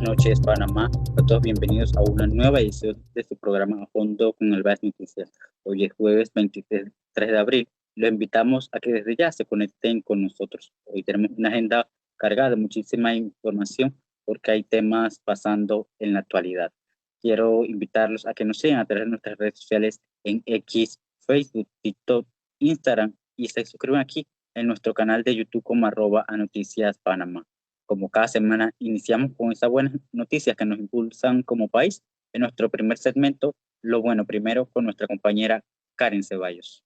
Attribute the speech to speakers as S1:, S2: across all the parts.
S1: noches, Panamá. A todos bienvenidos a una nueva edición de su programa A Fondo con Albas Noticias. Hoy es jueves 23 de abril. Los invitamos a que desde ya se conecten con nosotros. Hoy tenemos una agenda cargada de muchísima información porque hay temas pasando en la actualidad. Quiero invitarlos a que nos sigan a través de nuestras redes sociales en X, Facebook, TikTok, Instagram y se suscriban aquí en nuestro canal de YouTube como @anoticiaspanamá. Como cada semana, iniciamos con esas buenas noticias que nos impulsan como país. En nuestro primer segmento, Lo Bueno Primero, con nuestra compañera Karen Ceballos.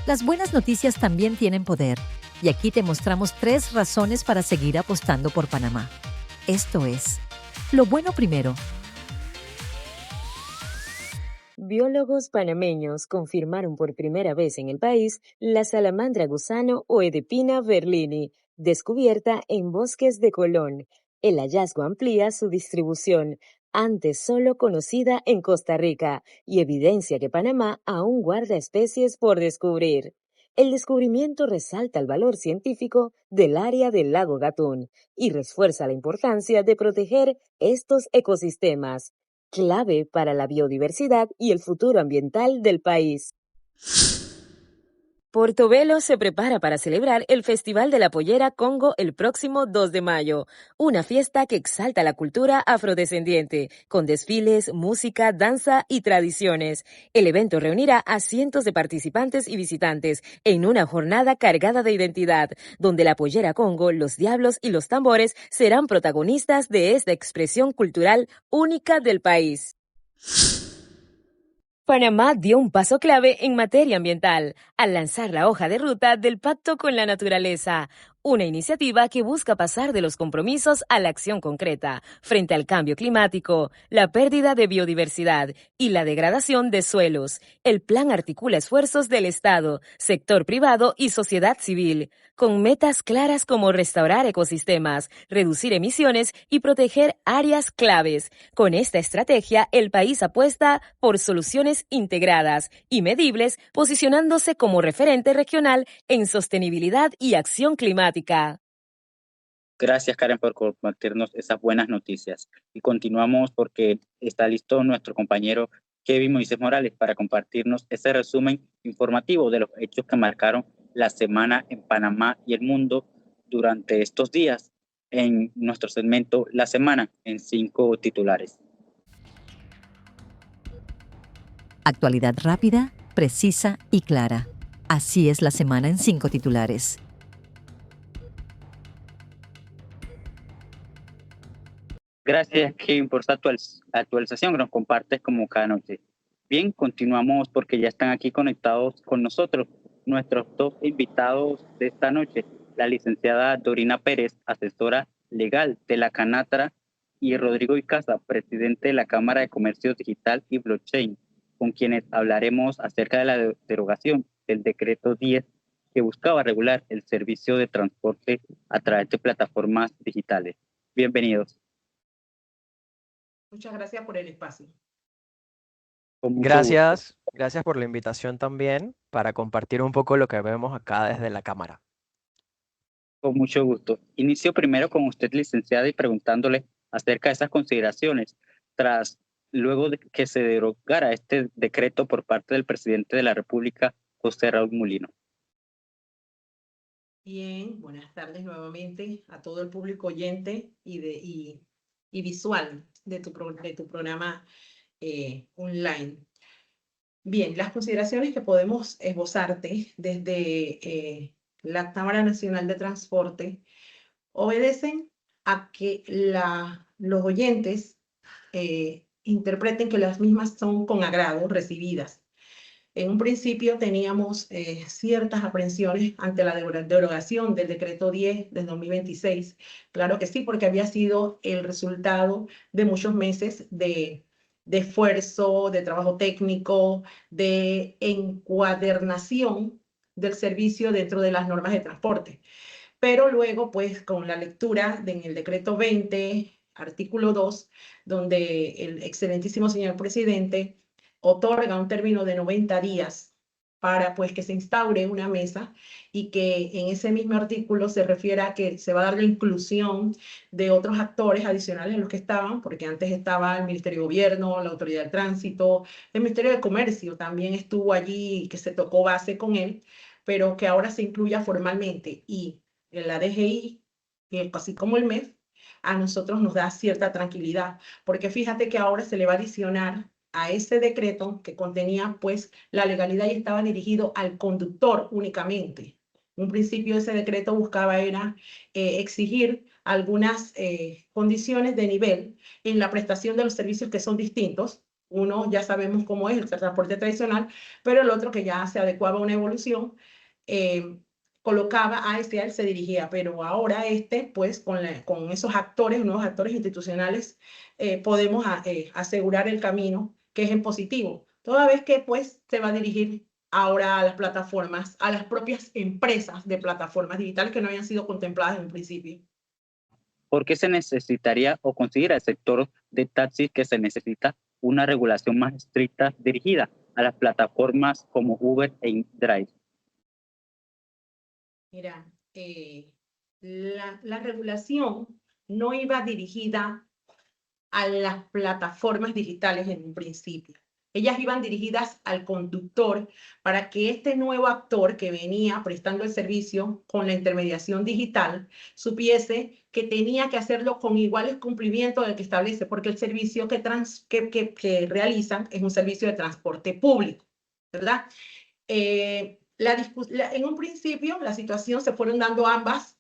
S2: Las buenas noticias también tienen poder, y aquí te mostramos 3 razones para seguir apostando por Panamá. Esto es Lo Bueno Primero.
S3: Biólogos panameños confirmaron por primera vez en el país la salamandra gusano o Edepina berlini, descubierta en bosques de Colón. El hallazgo amplía su distribución, antes solo conocida en Costa Rica, y evidencia que Panamá aún guarda especies por descubrir. El descubrimiento resalta el valor científico del área del lago Gatún y refuerza la importancia de proteger estos ecosistemas, clave para la biodiversidad y el futuro ambiental del país. Portobelo se prepara para celebrar el Festival de la Pollera Congo el próximo 2 de mayo, una fiesta que exalta la cultura afrodescendiente, con desfiles, música, danza y tradiciones. El evento reunirá a cientos de participantes y visitantes en una jornada cargada de identidad, donde la Pollera Congo, los diablos y los tambores serán protagonistas de esta expresión cultural única del país. Panamá dio un paso clave en materia ambiental al lanzar la hoja de ruta del Pacto con la Naturaleza, una iniciativa que busca pasar de los compromisos a la acción concreta frente al cambio climático, la pérdida de biodiversidad y la degradación de suelos. El plan articula esfuerzos del Estado, sector privado y sociedad civil, con metas claras como restaurar ecosistemas, reducir emisiones y proteger áreas claves. Con esta estrategia, el país apuesta por soluciones integradas y medibles, posicionándose como referente regional en sostenibilidad y acción climática.
S1: Gracias, Karen, por compartirnos esas buenas noticias. Y continuamos porque está listo nuestro compañero Kevin Moisés Morales para compartirnos ese resumen informativo de los hechos que marcaron la semana en Panamá y el mundo durante estos días en nuestro segmento La Semana en 5 titulares.
S2: Actualidad rápida, precisa y clara. Así es la semana en 5 titulares.
S1: Gracias, Kevin, por esta actualización que nos compartes como cada noche. Bien, continuamos porque ya están aquí conectados con nosotros nuestros 2 invitados de esta noche, la licenciada Dorina Pérez, asesora legal de la Canatra, y Rodrigo Icaza, presidente de la Cámara de Comercio Digital y Blockchain, con quienes hablaremos acerca de la derogación del decreto 10 que buscaba regular el servicio de transporte a través de plataformas digitales. Bienvenidos.
S4: Muchas gracias por el espacio.
S5: Gracias por la invitación también para compartir un poco lo que vemos acá desde la cámara.
S1: Con mucho gusto. Inicio primero con usted, licenciada, y preguntándole acerca de esas consideraciones luego de que se derogara este decreto por parte del presidente de la República, José Raúl Mulino.
S4: Bien, buenas tardes nuevamente a todo el público oyente y visual de tu programa online. Bien, las consideraciones que podemos esbozarte desde la Cámara Nacional de Transporte obedecen a que los oyentes interpreten que las mismas son con agrado recibidas. En un principio teníamos ciertas aprensiones ante la derogación del decreto 10 del 2026. Claro que sí, porque había sido el resultado de muchos meses de esfuerzo, de trabajo técnico, de encuadernación del servicio dentro de las normas de transporte. Pero luego, pues, con la lectura en el decreto 20, artículo 2, donde el excelentísimo señor presidente otorga un término de 90 días para pues que se instaure una mesa y que en ese mismo artículo se refiere a que se va a dar la inclusión de otros actores adicionales a los que estaban, porque antes estaba el Ministerio de Gobierno, la Autoridad de Tránsito, el Ministerio de Comercio también estuvo allí, que se tocó base con él, pero que ahora se incluya formalmente, y en la DGI, así como el MEF, a nosotros nos da cierta tranquilidad, porque fíjate que ahora se le va a adicionar a ese decreto que contenía pues la legalidad y estaba dirigido al conductor únicamente. En un principio ese decreto buscaba era exigir algunas condiciones de nivel en la prestación de los servicios que son distintos. Uno ya sabemos cómo es el transporte tradicional, pero el otro que ya se adecuaba a una evolución, colocaba a ese, a él se dirigía, pero ahora pues con esos actores, nuevos actores institucionales, podemos asegurar el camino que es en positivo, toda vez que pues se va a dirigir ahora a las plataformas, a las propias empresas de plataformas digitales que no habían sido contempladas en un principio.
S1: ¿Por qué se necesitaría o considera el sector de taxis que se necesita una regulación más estricta dirigida a las plataformas como Uber e InDrive?
S4: Mira, la regulación no iba dirigida a las plataformas digitales en un principio. Ellas iban dirigidas al conductor para que este nuevo actor que venía prestando el servicio con la intermediación digital supiese que tenía que hacerlo con iguales cumplimientos del que establece, porque el servicio que realizan es un servicio de transporte público, ¿verdad? En un principio, la situación se fueron dando ambas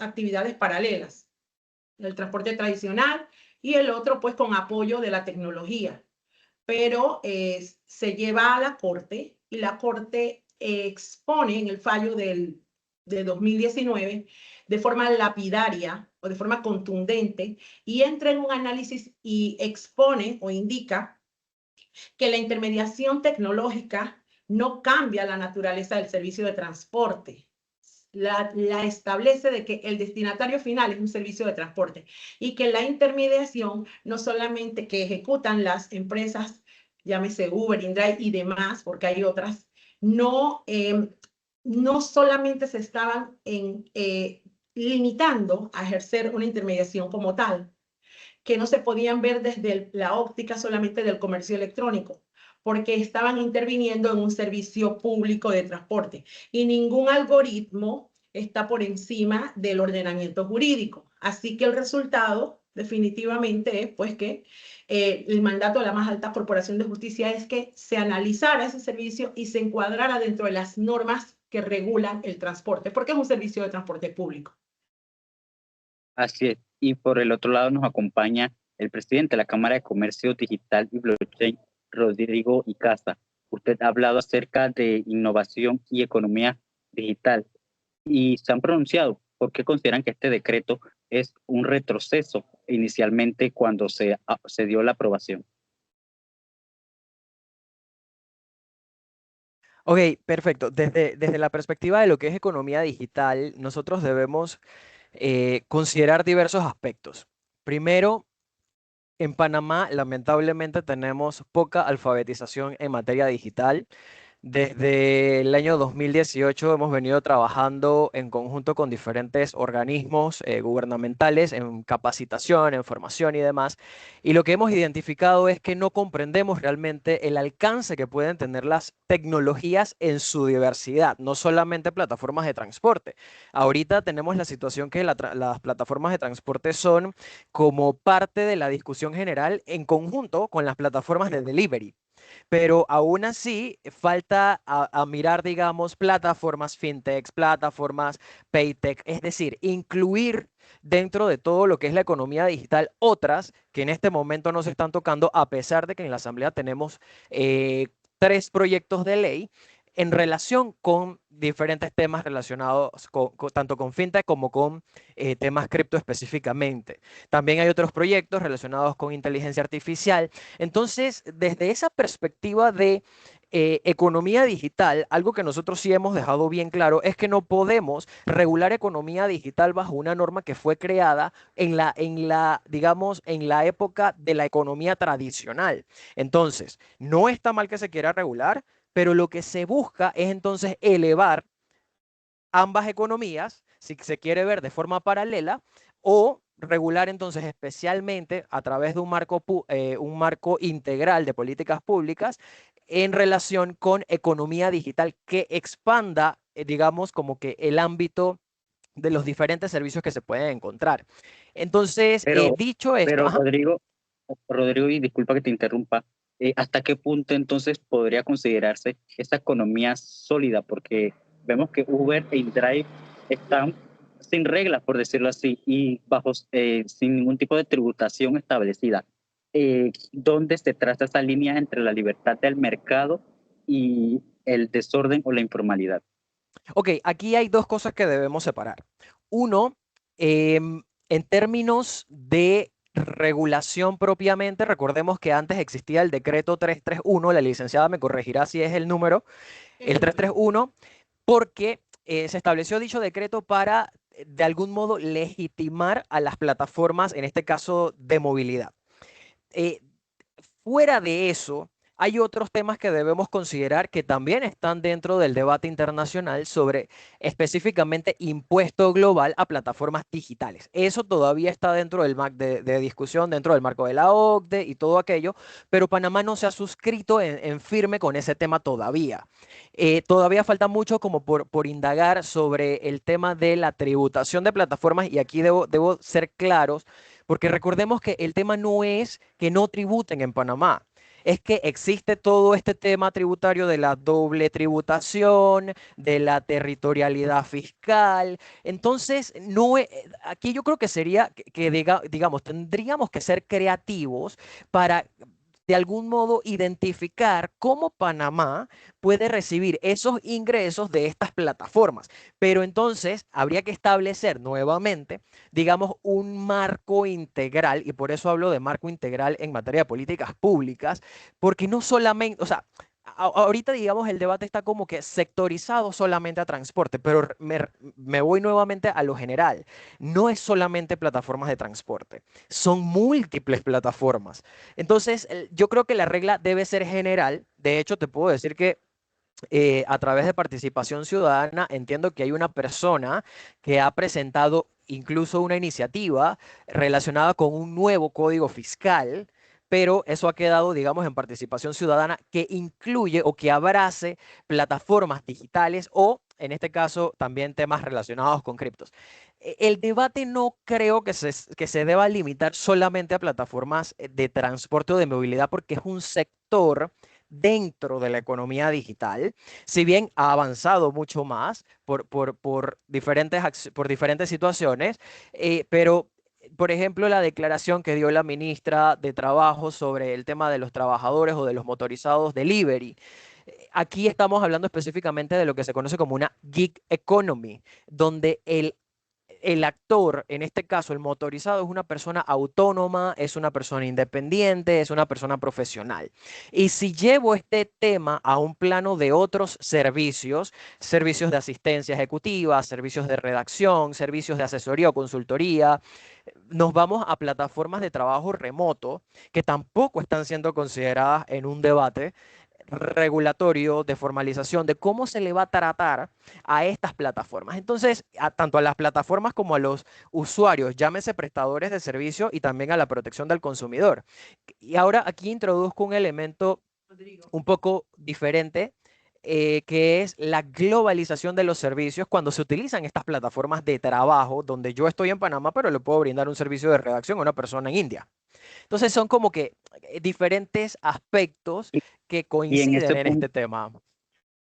S4: actividades paralelas, el transporte tradicional y el otro pues con apoyo de la tecnología. Pero se lleva a la Corte y la Corte expone en el fallo de 2019 de forma lapidaria o de forma contundente y entra en un análisis y expone o indica que la intermediación tecnológica no cambia la naturaleza del servicio de transporte. La establece de que el destinatario final es un servicio de transporte y que la intermediación no solamente que ejecutan las empresas, llámese Uber, InDrive y demás, porque hay otras, no, no solamente se estaban limitando a ejercer una intermediación como tal, que no se podían ver desde la óptica solamente del comercio electrónico, porque estaban interviniendo en un servicio público de transporte y ningún algoritmo está por encima del ordenamiento jurídico. Así que el resultado definitivamente es pues que el mandato de la más alta corporación de justicia es que se analizara ese servicio y se encuadrara dentro de las normas que regulan el transporte, porque es un servicio de transporte público.
S1: Así es. Y por el otro lado nos acompaña el presidente de la Cámara de Comercio Digital y Blockchain, Rodrigo Icaza. Usted ha hablado acerca de innovación y economía digital y se han pronunciado. ¿Por qué consideran que este decreto es un retroceso inicialmente cuando se dio la aprobación?
S5: Ok, perfecto. Desde la perspectiva de lo que es economía digital, nosotros debemos considerar diversos aspectos. Primero, en Panamá, lamentablemente, tenemos poca alfabetización en materia digital. Desde el año 2018 hemos venido trabajando en conjunto con diferentes organismos gubernamentales en capacitación, en formación y demás. Y lo que hemos identificado es que no comprendemos realmente el alcance que pueden tener las tecnologías en su diversidad, no solamente plataformas de transporte. Ahorita tenemos la situación que las plataformas de transporte son como parte de la discusión general en conjunto con las plataformas de delivery. Pero aún así falta a mirar, digamos, plataformas fintech, plataformas paytech, es decir, incluir dentro de todo lo que es la economía digital otras que en este momento no se están tocando, a pesar de que en la Asamblea tenemos 3 proyectos de ley en relación con diferentes temas relacionados tanto con fintech como con temas cripto específicamente. También hay otros proyectos relacionados con inteligencia artificial. Entonces, desde esa perspectiva de economía digital, algo que nosotros sí hemos dejado bien claro es que no podemos regular economía digital bajo una norma que fue creada digamos, en la época de la economía tradicional. Entonces, no está mal que se quiera regular, pero lo que se busca es entonces elevar ambas economías, si se quiere ver de forma paralela, o regular entonces especialmente a través de un marco integral de políticas públicas en relación con economía digital que expanda, digamos, como que el ámbito de los diferentes servicios que se pueden encontrar. Entonces,
S1: Pero,
S5: dicho esto,
S1: pero
S5: ajá,
S1: Rodrigo, y disculpa que te interrumpa, ¿hasta qué punto entonces podría considerarse esta economía sólida? Porque vemos que Uber e InDrive están sin reglas, por decirlo así, y sin ningún tipo de tributación establecida. ¿Dónde se traza esa línea entre la libertad del mercado y el desorden o la informalidad?
S5: ok, aquí hay dos cosas que debemos separar. Uno, en términos de regulación propiamente, recordemos que antes existía el decreto 331, la licenciada me corregirá si es el número,
S4: El
S5: el
S4: número.
S5: 331, porque se estableció dicho decreto para, de algún modo, legitimar a las plataformas, en este caso de movilidad. Eh, Fuera de eso, hay otros temas que debemos considerar que también están dentro del debate internacional sobre específicamente impuesto global a plataformas digitales. Eso todavía está dentro del de discusión, dentro del marco de la OCDE y todo aquello, pero Panamá no se ha suscrito en firme con ese tema todavía. Todavía falta mucho como por indagar sobre el tema de la tributación de plataformas y aquí debo ser claros porque recordemos que el tema no es que no tributen en Panamá, es que existe todo este tema tributario de la doble tributación, de la territorialidad fiscal. Entonces, no, aquí yo creo que sería digamos, tendríamos que ser creativos para de algún modo identificar cómo Panamá puede recibir esos ingresos de estas plataformas. Pero entonces habría que establecer nuevamente, digamos, un marco integral, y por eso hablo de marco integral en materia de políticas públicas, porque no solamente, o sea, ahorita, digamos, el debate está como que sectorizado solamente a transporte, pero me voy nuevamente a lo general. No es solamente plataformas de transporte, son múltiples plataformas. Entonces, yo creo que la regla debe ser general. De hecho, te puedo decir que a través de participación ciudadana entiendo que hay una persona que ha presentado incluso una iniciativa relacionada con un nuevo código fiscal, pero eso ha quedado, digamos, en participación ciudadana que incluye o que abrace plataformas digitales o, en este caso, también temas relacionados con criptos. El debate no creo que se deba limitar solamente a plataformas de transporte o de movilidad porque es un sector dentro de la economía digital, si bien ha avanzado mucho más por diferentes situaciones, pero, por ejemplo, la declaración que dio la ministra de Trabajo sobre el tema de los trabajadores o de los motorizados delivery. Aquí estamos hablando específicamente de lo que se conoce como una gig economy, donde el actor, en este caso el motorizado, es una persona autónoma, es una persona independiente, es una persona profesional. Y si llevo este tema a un plano de otros servicios, servicios de asistencia ejecutiva, servicios de redacción, servicios de asesoría o consultoría, nos vamos a plataformas de trabajo remoto que tampoco están siendo consideradas en un debate regulatorio de formalización de cómo se le va a tratar a estas plataformas. Entonces, tanto a las plataformas como a los usuarios, llámese prestadores de servicio y también a la protección del consumidor. Y ahora aquí introduzco un elemento
S4: Rodrigo.
S5: un poco diferente, que es la globalización de los servicios cuando se utilizan estas plataformas de trabajo, donde yo estoy en Panamá, pero le puedo brindar un servicio de redacción a una persona en India. Entonces son como que diferentes aspectos
S1: Y,
S5: que
S1: y
S5: coinciden en este tema.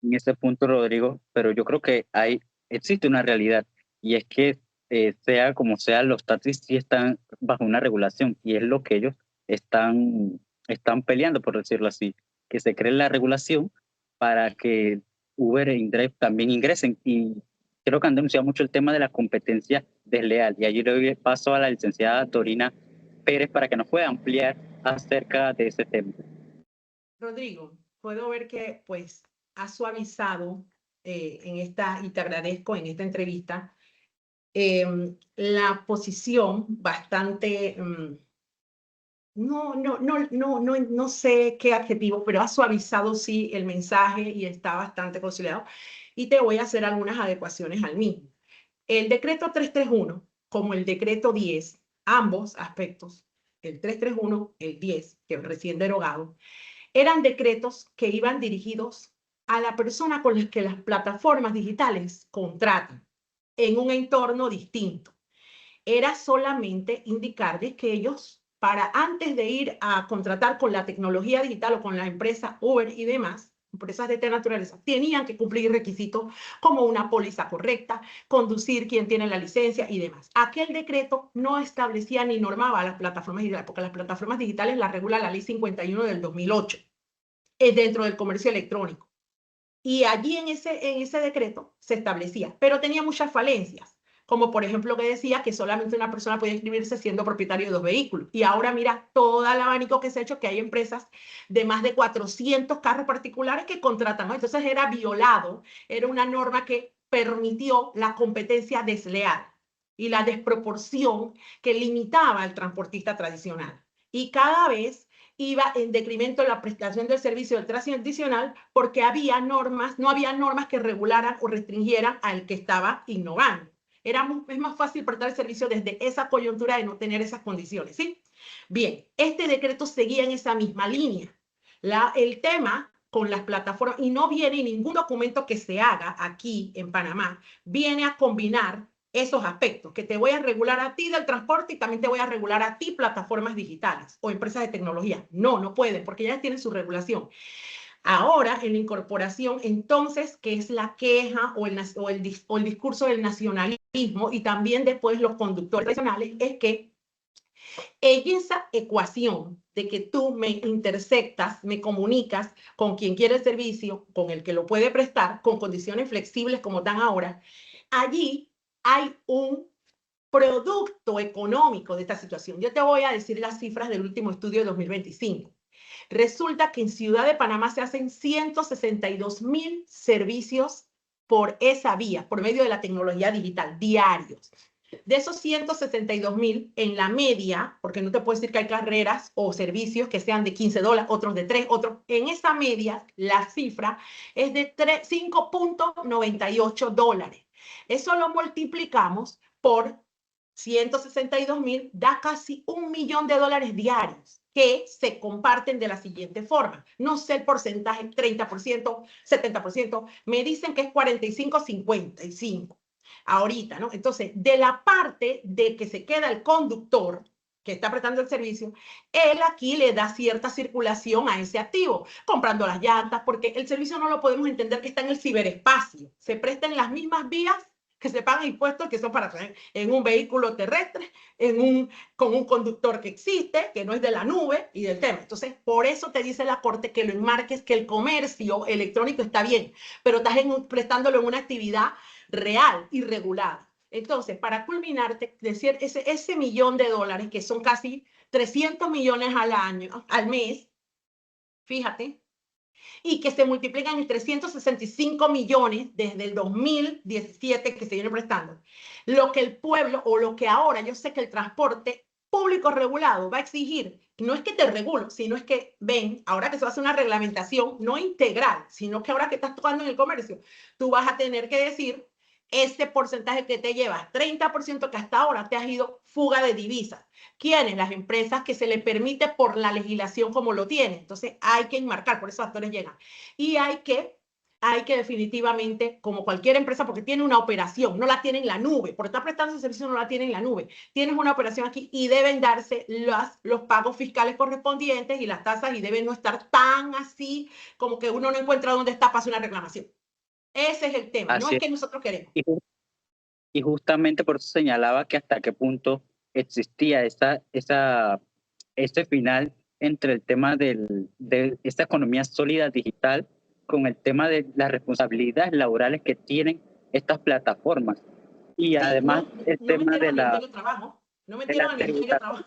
S1: en este punto, Rodrigo, pero yo creo que existe una realidad y es que sea como sea, los taxis sí están bajo una regulación y es lo que ellos están peleando, por decirlo así, que se cree la regulación para que Uber e InDrive también ingresen y creo que han denunciado mucho el tema de la competencia desleal y allí le doy paso a la licenciada Dorina Pérez para que nos pueda ampliar acerca de ese tema.
S4: Rodrigo, puedo ver que pues has suavizado en esta, y te agradezco en esta entrevista, la posición bastante no sé qué adjetivo, pero ha suavizado sí el mensaje y está bastante conciliado. Y te voy a hacer algunas adecuaciones al mismo. El decreto 331, como el decreto 10, ambos aspectos, el 331, el 10, que es recién derogado, eran decretos que iban dirigidos a la persona con la que las plataformas digitales contratan en un entorno distinto. Era solamente indicarles que ellos, para antes de ir a contratar con la tecnología digital o con la empresa Uber y demás, empresas de esta naturaleza, tenían que cumplir requisitos como una póliza correcta, conducir quien tiene la licencia y demás. Aquel decreto no establecía ni normaba a las plataformas digitales, porque las plataformas digitales las regula la Ley 51 del 2008, dentro del comercio electrónico. Y allí en ese decreto se establecía, pero tenía muchas falencias, como por ejemplo que decía que solamente una persona podía inscribirse siendo propietario de 2 vehículos. Y ahora mira todo el abanico que se ha hecho, que hay empresas de más de 400 carros particulares que contratan, ¿no? Entonces era violado, era una norma que permitió la competencia desleal y la desproporción que limitaba al transportista tradicional. Y cada vez iba en decremento en la prestación del servicio del tradicional porque no había normas que regularan o restringieran al que estaba innovando. Es más fácil prestar el servicio desde esa coyuntura de no tener esas condiciones, ¿sí? Bien, este decreto seguía en esa misma línea. El tema con las plataformas, y no viene ningún documento que se haga aquí en Panamá, viene a combinar esos aspectos, que te voy a regular a ti del transporte y también te voy a regular a ti plataformas digitales o empresas de tecnología. No pueden, porque ya tienen su regulación. Ahora, en la incorporación, entonces, que es la queja o el discurso del nacionalismo y también después los conductores tradicionales, es que en esa ecuación de que tú me intersectas, me comunicas con quien quiere el servicio, con el que lo puede prestar, con condiciones flexibles como están ahora, allí hay un producto económico de esta situación. Yo te voy a decir las cifras del último estudio de 2025. Resulta que en Ciudad de Panamá se hacen 162,000 servicios por esa vía, por medio de la tecnología digital, diarios. De esos 162,000, en la media, porque no te puedo decir que hay carreras o servicios que sean de $15, otros de 3, otros, en esa media, la cifra es de $5.98. Eso lo multiplicamos por 162,000, da casi $1 millón diarios que se comparten de la siguiente forma. No sé el porcentaje, 30%, 70%, me dicen que es 45, 55. Ahorita, ¿no? Entonces, de la parte de que se queda el conductor que está prestando el servicio, él aquí le da cierta circulación a ese activo, comprando las llantas, porque el servicio no lo podemos entender que está en el ciberespacio, se presta en las mismas vías que se pagan impuestos que son para traer en un vehículo terrestre, con un conductor que existe, que no es de la nube y del tema. Entonces, por eso te dice la Corte que lo enmarques, que el comercio electrónico está bien, pero estás prestándolo en una actividad real y regulada. Entonces, para culminarte, decir ese $1 millón, que son casi 300 millones al mes, fíjate, y que se multiplican en 365 millones desde el 2017 que se viene prestando. Lo que el pueblo, o lo que ahora, yo sé que el transporte público regulado va a exigir, no es que te regulo, sino es que ven, ahora que se va a hacer una reglamentación no integral, sino que ahora que estás tocando en el comercio, tú vas a tener que decir ese porcentaje que te llevas, 30% que hasta ahora te has ido fuga de divisas. ¿Quiénes? Las empresas que se le permite por la legislación como lo tienen. Entonces hay que enmarcar, por esos actores llegan. Y hay que definitivamente, como cualquier empresa, porque tiene una operación, no la tiene en la nube, por estar prestando ese servicio no la tiene en la nube. Tienes una operación aquí y deben darse los pagos fiscales correspondientes y las tasas y deben no estar tan así como que uno no encuentra dónde está para hacer una reclamación. Ese es el tema, no es que nosotros queremos.
S1: Y justamente por eso señalaba que hasta qué punto existía ese final entre el tema de esta economía sólida digital con el tema de las responsabilidades laborales que tienen estas plataformas. Y sí, además el tema de la...
S4: No metieron al Ministerio de Trabajo.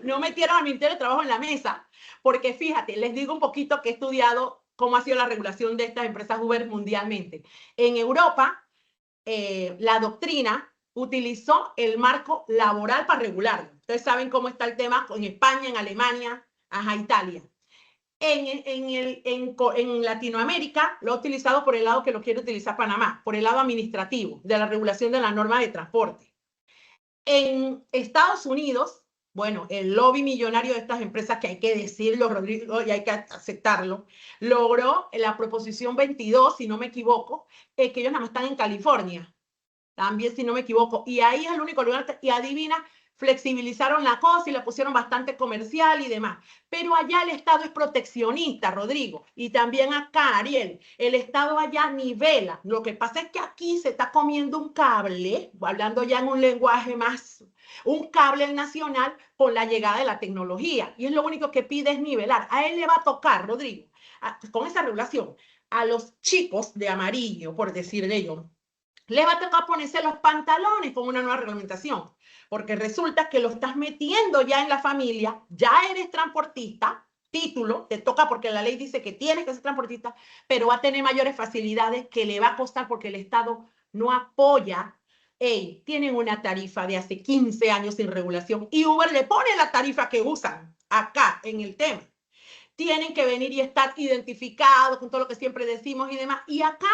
S4: No metieron al Ministerio de Trabajo en la mesa, porque fíjate, les digo un poquito que he estudiado cómo ha sido la regulación de estas empresas Uber mundialmente. En Europa, la doctrina utilizó el marco laboral para regularlo. Ustedes saben cómo está el tema en España, en Alemania, ajá, Italia. En Latinoamérica lo ha utilizado por el lado que lo quiere utilizar Panamá, por el lado administrativo, de la regulación de la norma de transporte. En Estados Unidos, bueno, el lobby millonario de estas empresas, que hay que decirlo, Rodrigo, y hay que aceptarlo, logró la proposición 22, si no me equivoco, que ellos nada más están en California, también si no me equivoco, y ahí es el único lugar, y adivina, flexibilizaron la cosa y la pusieron bastante comercial y demás. Pero allá el Estado es proteccionista, Rodrigo, y también acá, Ariel, el Estado allá nivela. Lo que pasa es que aquí se está comiendo un cable, hablando ya en un lenguaje más, un cable nacional con la llegada de la tecnología, y es lo único que pide es nivelar. A él le va a tocar, Rodrigo, con esa regulación, a los chicos de amarillo, por decirle yo, les va a tocar ponerse los pantalones con una nueva reglamentación, porque resulta que lo estás metiendo ya en la familia, ya eres transportista, título, te toca porque la ley dice que tienes que ser transportista, pero va a tener mayores facilidades que le va a costar porque el Estado no apoya. Hey, tienen una tarifa de hace 15 años sin regulación y Uber le pone la tarifa que usan acá en el tema. Tienen que venir y estar identificados con todo lo que siempre decimos y demás. Y acá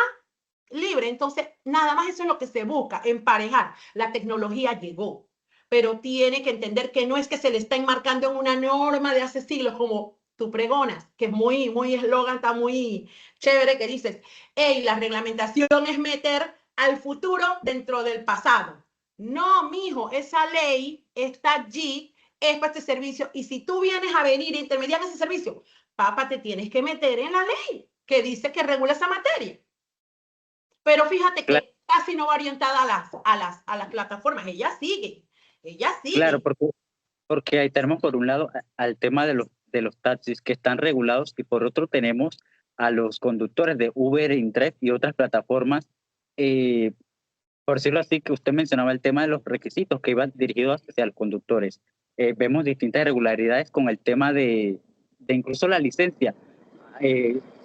S4: libre. Entonces, nada más eso es lo que se busca, emparejar. La tecnología llegó, pero tiene que entender que no es que se le está enmarcando en una norma de hace siglos, como tú pregonas, que es muy eslogan, está muy chévere, que dices, hey, la reglamentación es meter al futuro dentro del pasado. No, mijo, esa ley está allí, es para este servicio, y si tú vienes a venir a intermediar ese servicio, papá, te tienes que meter en la ley que dice que regula esa materia. Pero fíjate
S1: Claro,
S4: que casi no va orientada a las plataformas. Ella
S1: claro,
S4: sigue.
S1: porque ahí tenemos por un lado al tema de los taxis que están regulados y por otro tenemos a los conductores de Uber, InDrive y otras plataformas. eh, por decirlo así, que usted mencionaba el tema de los requisitos que iban dirigidos hacia los conductores. Vemos distintas irregularidades con el tema de incluso la licencia.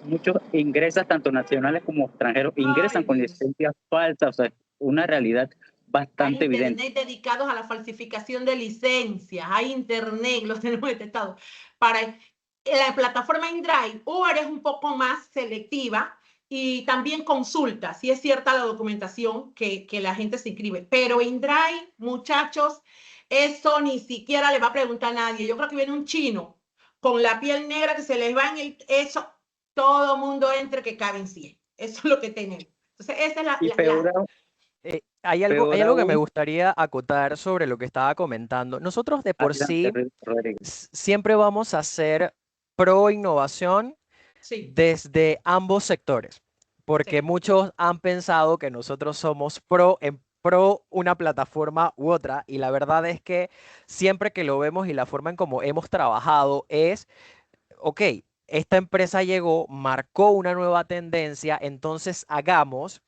S1: Muchos ingresan, tanto nacionales como extranjeros, ingresan
S4: Ay,
S1: con
S4: Dios.
S1: licencias falsas, o sea, una realidad
S4: Hay
S1: bastante evidente.
S4: internet dedicados a la falsificación de licencias. Hay internet, los tenemos detectados. Para la plataforma InDrive, Uber es un poco más selectiva y también consulta si es cierta la documentación que la gente se inscribe. Pero InDrive, muchachos, eso ni siquiera le va a preguntar a nadie. Yo creo que viene un chino con la piel negra que se les va en eso, todo mundo entre que caben 100. Eso es lo que tenemos. Entonces, esa es
S1: Y peor,
S5: Hay
S1: peor
S5: algo que me
S1: aún,
S5: gustaría acotar sobre lo que estaba comentando. Nosotros de por
S1: adelante,
S5: sí
S1: Rodrigo.
S5: siempre vamos a ser pro innovación
S4: sí,
S5: desde ambos sectores, porque
S4: sí.
S5: muchos han pensado que nosotros somos pro una plataforma u otra, y la verdad es que siempre que lo vemos y la forma en cómo hemos trabajado es, ok, esta empresa llegó, marcó una nueva tendencia, entonces hagamos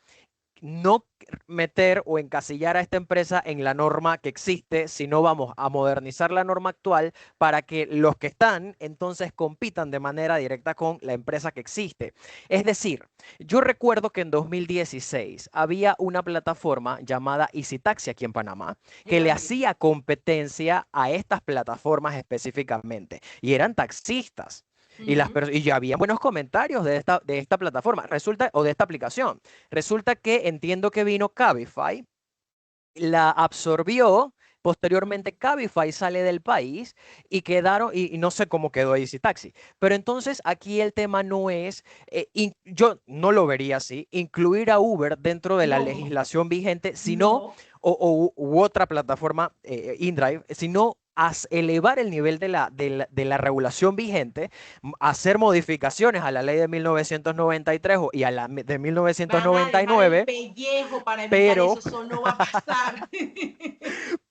S5: no meter o encasillar a esta empresa en la norma que existe, sino vamos a modernizar la norma actual para que los que están entonces compitan de manera directa con la empresa que existe. Es decir, yo recuerdo que en 2016 había una plataforma llamada Easy Taxi aquí en Panamá que le hacía competencia a estas plataformas específicamente y eran taxistas. Y ya había buenos comentarios de esta plataforma, resulta, o de esta aplicación. Resulta que entiendo que vino Cabify, la absorbió, posteriormente Cabify sale del país y quedaron, y no sé cómo quedó Easy Taxi. Pero entonces aquí el tema no es, yo no lo vería así, incluir a Uber dentro de la
S4: No,
S5: legislación vigente, sino,
S4: no.
S5: u otra plataforma, InDrive, sino elevar el nivel de la regulación vigente, hacer modificaciones a la ley de 1993 y a la de
S4: Van a dejar el
S5: 1999,
S4: pellejo para evitar
S5: pero
S4: eso no va a pasar.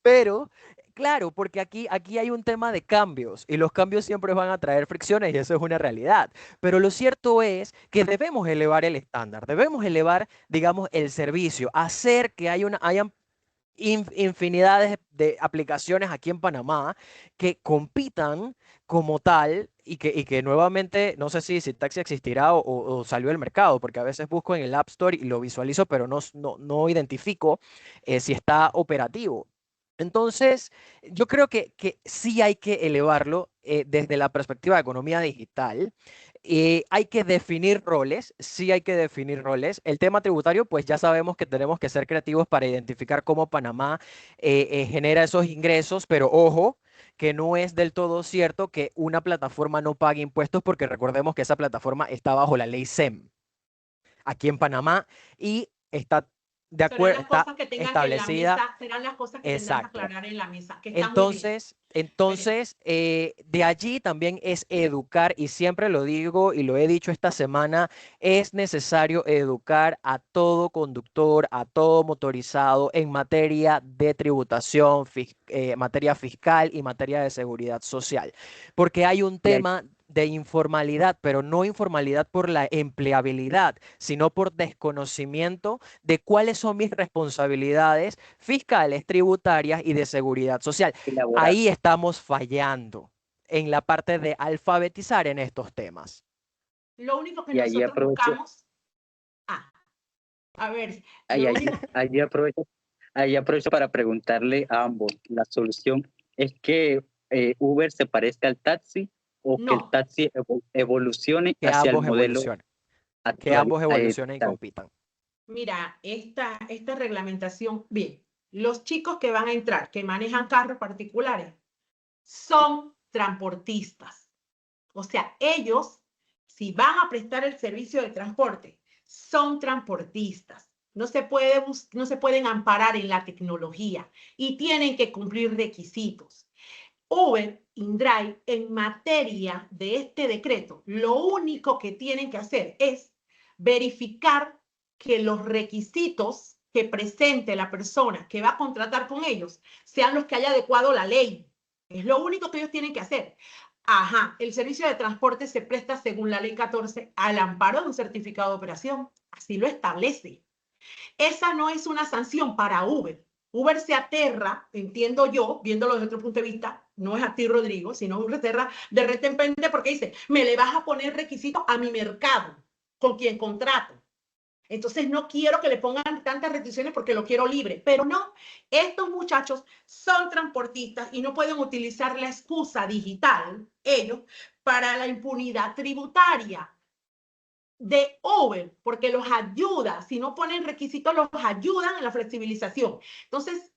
S5: Pero, claro, porque aquí hay un tema de cambios y los cambios siempre van a traer fricciones y eso es una realidad. Pero lo cierto es que debemos elevar el estándar, debemos elevar, digamos, el servicio, hacer que hayan infinidades de aplicaciones aquí en Panamá que compitan como tal y que nuevamente, no sé si Taxi existirá o salió del mercado, porque a veces busco en el App Store y lo visualizo, pero no identifico si está operativo. Entonces, yo creo que sí hay que elevarlo desde la perspectiva de economía digital. Hay que definir roles, sí hay que definir roles. El tema tributario, pues ya sabemos que tenemos que ser creativos para identificar cómo Panamá genera esos ingresos, pero ojo, que no es del todo cierto que una plataforma no pague impuestos, porque recordemos que esa plataforma está bajo la ley SEM aquí en Panamá y está de
S4: Serán
S5: acuerdo,
S4: las
S5: está
S4: cosas que tengan en la
S5: establecida.
S4: mesa, serán las cosas que tendrán que
S5: Exacto.
S4: aclarar en la mesa, que está muy bien.
S5: Entonces,
S4: Veremos.
S5: entonces de allí también es educar, y siempre lo digo y lo he dicho esta semana, es necesario educar a todo conductor, a todo motorizado en materia de tributación, materia fiscal y materia de seguridad social, porque hay un
S1: Y ahí,
S5: tema de informalidad, pero no informalidad por la empleabilidad, sino por desconocimiento de cuáles son mis responsabilidades fiscales, tributarias y de seguridad social.
S1: elaborar.
S5: Ahí estamos fallando en la parte de alfabetizar en estos temas.
S4: Lo único que
S1: Y ahí
S4: nosotros
S1: aprovecho,
S4: buscamos, ah, a ver,
S1: ahí,
S4: lo
S1: ahí,
S4: único,
S1: ahí aprovecho, ahí aprovecho para preguntarle a ambos. La solución es que Uber se parezca al taxi o que el
S4: no,
S1: taxi evolucione
S5: Que
S1: hacia el
S5: ambos
S1: modelo
S5: evolucionen, que
S1: actual.
S5: ambos evolucionen y
S1: Tal.
S5: compitan.
S4: mira, esta reglamentación, bien, los chicos que van a entrar, que manejan carros particulares, son transportistas. O sea, ellos, si van a prestar el servicio de transporte, son transportistas. No se pueden amparar en la tecnología y tienen que cumplir requisitos. Uber, InDrive, en materia de este decreto, lo único que tienen que hacer es verificar que los requisitos que presente la persona que va a contratar con ellos sean los que haya adecuado la ley. Es lo único que ellos tienen que hacer. Ajá, el servicio de transporte se presta según la ley 14 al amparo de un certificado de operación. Así lo establece. Esa no es una sanción para Uber. Uber se aterra, entiendo yo, viéndolo desde otro punto de vista, no es a ti, Rodrigo, sino Uber se aterra de repente porque dice, me le vas a poner requisitos a mi mercado, con quien contrato. Entonces no quiero que le pongan tantas restricciones porque lo quiero libre. Pero no, estos muchachos son transportistas y no pueden utilizar la excusa digital, ellos, para la impunidad tributaria de Uber, porque los ayuda, si no ponen requisitos, los ayudan en la flexibilización. Entonces,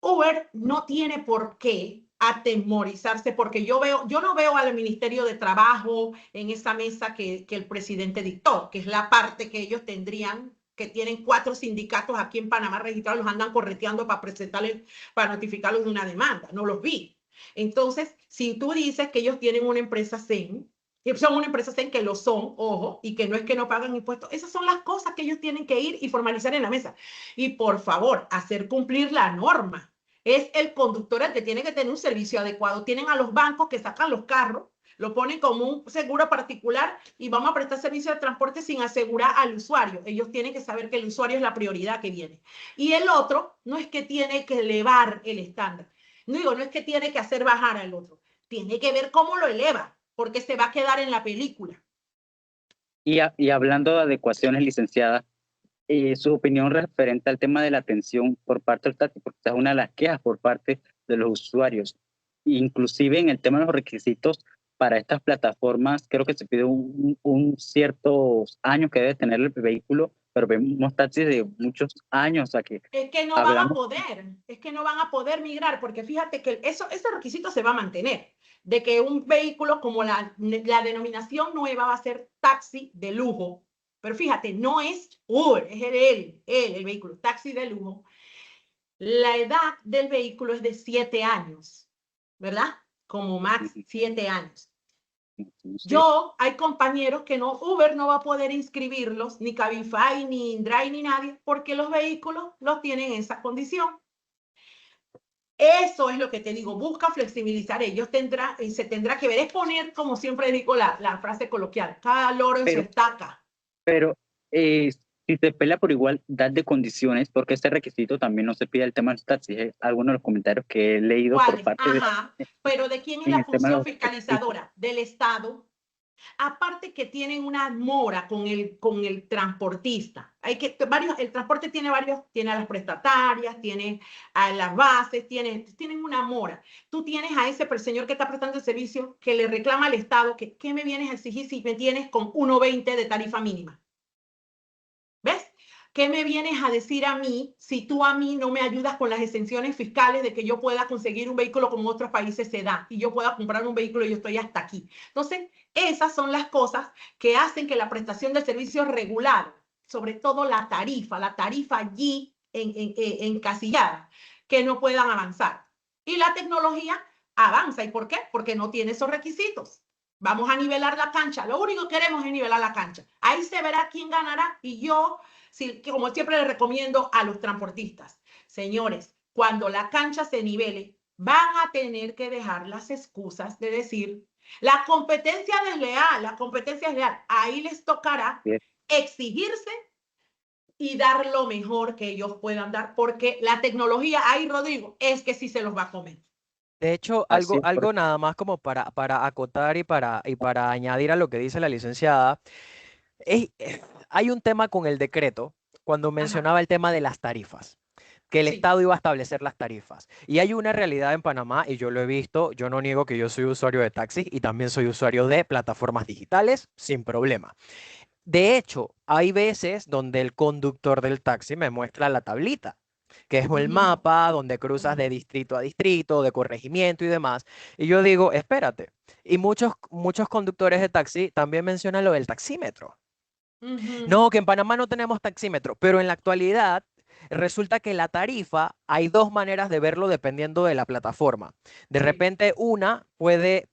S4: Uber no tiene por qué atemorizarse, porque yo no veo al Ministerio de Trabajo en esa mesa que el presidente dictó, que es la parte que ellos tendrían, que tienen 4 sindicatos aquí en Panamá registrados, los andan correteando para presentarles, para notificarlos de una demanda. No los vi. Entonces, si tú dices que ellos tienen una empresa SEN, que son una empresa SEN que lo son, ojo, y que no es que no pagan impuestos, esas son las cosas que ellos tienen que ir y formalizar en la mesa. Y por favor, hacer cumplir la norma. Es el conductor el que tiene que tener un servicio adecuado. Tienen a los bancos que sacan los carros, lo ponen como un seguro particular y vamos a prestar servicio de transporte sin asegurar al usuario. Ellos tienen que saber que el usuario es la prioridad que viene. Y el otro no es que tiene que elevar el estándar. No digo, no es que tiene que hacer bajar al otro. Tiene que ver cómo lo eleva, porque se va a quedar en la película.
S1: Y hablando de adecuaciones, licenciada, su opinión referente al tema de la atención por parte del taxi, porque esta es una de las quejas por parte de los usuarios. Inclusive en el tema de los requisitos para estas plataformas, creo que se pide un ciertos años que debe tener el vehículo, pero vemos taxis de muchos años, o sea que
S4: Es que no van a
S1: hablamos.
S4: poder, es que no van a poder migrar, porque fíjate que ese requisito se va a mantener, de que un vehículo como la denominación nueva va a ser taxi de lujo, pero fíjate, no es Uber, es el vehículo, taxi de lujo. La edad del vehículo es de 7 años, ¿verdad? Como max 7 años.
S1: Sí.
S4: Yo, hay compañeros que no, Uber no va a poder inscribirlos, ni Cabify, ni InDrive, ni nadie, porque los vehículos los tienen en esa condición. Eso es lo que te digo, busca flexibilizar. Se tendrá que ver, es poner, como siempre digo, la frase coloquial, cada loro en su
S1: Pero,
S4: estaca.
S1: pero si se pelea por igualdad de condiciones, porque este requisito también no se pide el tema de los taxis, algunos de los comentarios que he leído por
S4: ¿Cuáles?
S1: parte de
S4: Ajá, pero ¿de quién es
S1: en
S4: la
S1: el tema de
S4: función
S1: los requisitos.
S4: fiscalizadora? Del Estado. Aparte que tienen una mora con el transportista. El transporte tiene tiene a las prestatarias, tiene a las bases, tienen una mora. Tú tienes a ese señor que está prestando el servicio que le reclama al Estado que ¿qué me vienes a exigir si me tienes con 1.20 de tarifa mínima? ¿Ves? ¿Qué me vienes a decir a mí si tú a mí no me ayudas con las exenciones fiscales de que yo pueda conseguir un vehículo como otros países se da y yo pueda comprar un vehículo y yo estoy hasta aquí? Entonces, esas son las cosas que hacen que la prestación de servicios regular, sobre todo la tarifa allí encasillada, que no puedan avanzar. Y la tecnología avanza. ¿Y por qué? Porque no tiene esos requisitos. Vamos a nivelar la cancha. Lo único que queremos es nivelar la cancha. Ahí se verá quién ganará. Y yo, como siempre, le recomiendo a los transportistas, señores, cuando la cancha se nivele, van a tener que dejar las excusas de decir la competencia es desleal. Ahí les tocará exigirse y dar lo mejor que ellos puedan dar, porque la tecnología ahí, Rodrigo, es que sí se los va a comer.
S5: De hecho,
S1: Así es,
S5: algo nada más como para acotar y para añadir a lo que dice la licenciada, hay un tema con el decreto cuando mencionaba el tema de las tarifas, que el
S4: Sí.
S5: Estado iba a establecer las tarifas. Y hay una realidad en Panamá, y yo lo he visto, yo no niego que yo soy usuario de taxis y también soy usuario de plataformas digitales, sin problema. De hecho, hay veces donde el conductor del taxi me muestra la tablita, que es el mapa donde cruzas de distrito a distrito, de corregimiento y demás. Y yo digo, espérate. Y muchos conductores de taxi también mencionan lo del taxímetro. No, que en Panamá no tenemos taxímetro, pero en la actualidad resulta que la tarifa hay dos maneras de verlo dependiendo de la plataforma. De repente una puede